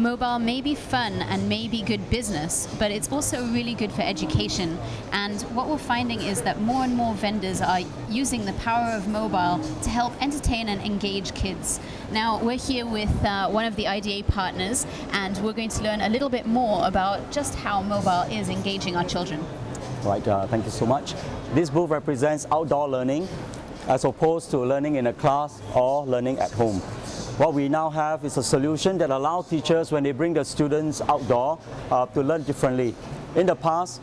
mobile may be fun and may be good business, but it's also really good for education. And what we're finding is that more and more vendors are using the power of mobile to help entertain and engage kids. Now, we're here with one of the IDA partners, and we're going to learn a little bit more about just how mobile is engaging our children. Right, thank you so much. This booth represents outdoor learning as opposed to learning in a class or learning at home. What we now have is a solution that allows teachers, when they bring the students outdoor, to learn differently. In the past,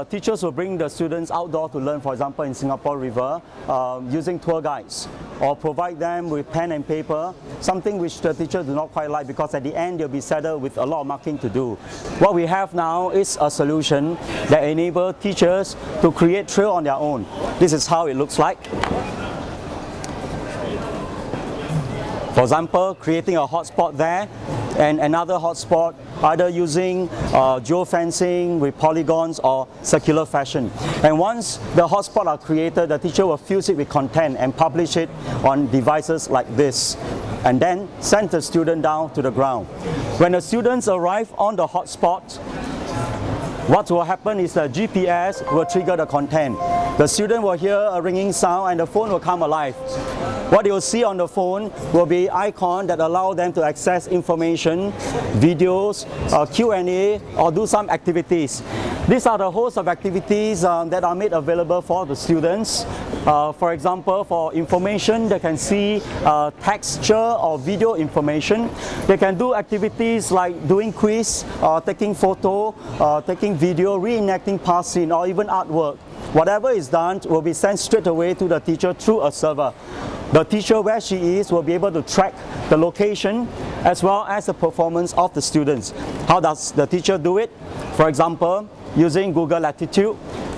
teachers will bring the students outdoor to learn, for example, in Singapore River, using tour guides, or provide them with pen and paper, something which the teacher do not quite like, because at the end they'll be saddled with a lot of marking to do. What we have now is a solution that enables teachers to create trail on their own. This is how it looks like. For example, creating a hotspot there and another hotspot, either using geofencing with polygons or circular fashion. And once the hotspots are created, the teacher will fuse it with content and publish it on devices like this, and then send the student down to the ground. When the students arrive on the hotspot, what will happen is the GPS will trigger the content. The student will hear a ringing sound and the phone will come alive. What you'll see on the phone will be icons that allow them to access information, videos, Q&A, or do some activities. These are the host of activities that are made available for the students. For example, for information, they can see texture or video information. They can do activities like doing quiz, taking photo, taking video, reenacting past scene, or even artwork. Whatever is done will be sent straight away to the teacher through a server. The teacher, where she is, will be able to track the location as well as the performance of the students. How does the teacher do it? For example, using Google Latitude,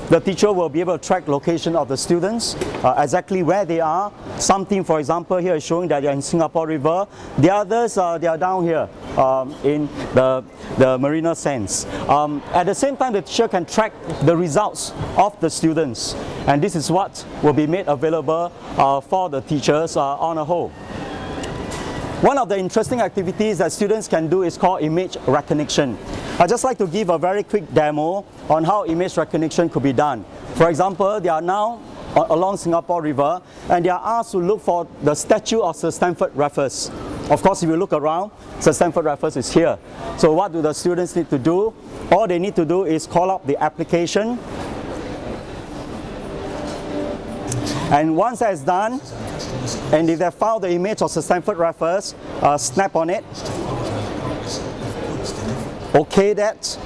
the teacher will be able to track location of the students, exactly where they are. Some team, for example, here is showing that they are in Singapore River. The others, they are down here in the Marina Sands. At the same time, the teacher can track the results of the students. And this is what will be made available for the teachers on a whole. One of the interesting activities that students can do is called image recognition. I'd just like to give a very quick demo on how image recognition could be done. For example, they are now along Singapore River and they are asked to look for the statue of Sir Stamford Raffles. Of course, if you look around, Sir Stamford Raffles is here. So what do the students need to do? All they need to do is call up the application. And once that's done, and if they found the image of Sir Stamford Raffles, snap on it, OK that.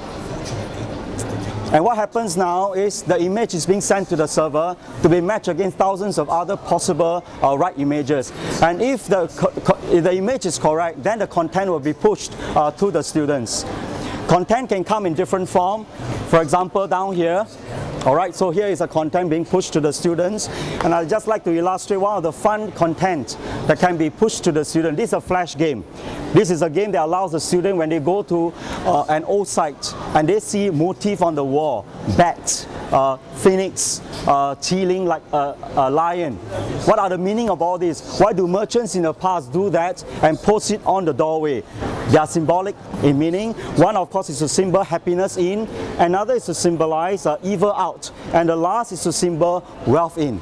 And what happens now is the image is being sent to the server to be matched against thousands of other possible right images. And if the image is correct, then the content will be pushed to the students. Content can come in different form. For example, down here, alright, so here is a content being pushed to the students, and I'd just like to illustrate one of the fun content that can be pushed to the student. This is a flash game. This is a game that allows the student, when they go to an old site and they see motif on the wall, bat, phoenix, tealing like a lion. What are the meaning of all this? Why do merchants in the past do that and post it on the doorway? They are symbolic in meaning. One, of course, is to symbol happiness in, another is to symbolize evil out, and the last is to symbol wealth in.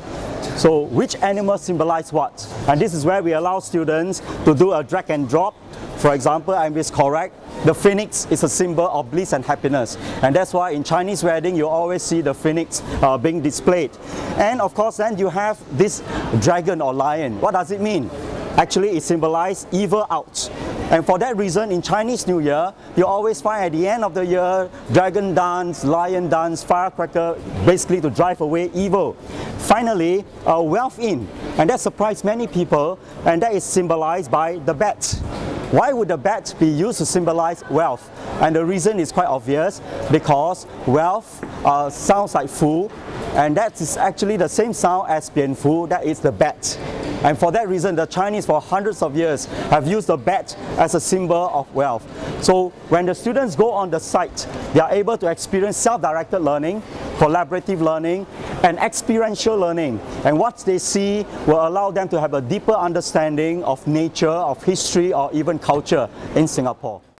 So which animal symbolize what? And this is where we allow students to do a drag and drop. For example, and it's correct, the phoenix is a symbol of bliss and happiness, and that's why in Chinese wedding you always see the phoenix being displayed. And of course then you have this dragon or lion. What does it mean? Actually, it symbolizes evil out. And for that reason, in Chinese New Year, you always find at the end of the year, dragon dance, lion dance, firecracker, basically to drive away evil. Finally, wealth in, and that surprised many people, and that is symbolized by the bat. Why would the bat be used to symbolize wealth? And the reason is quite obvious, because wealth sounds like fu, and that is actually the same sound as bian fu, that is the bat. And for that reason, the Chinese for hundreds of years have used the bat as a symbol of wealth. So when the students go on the site, they are able to experience self-directed learning, collaborative learning, and experiential learning. And what they see will allow them to have a deeper understanding of nature, of history, or even culture in Singapore.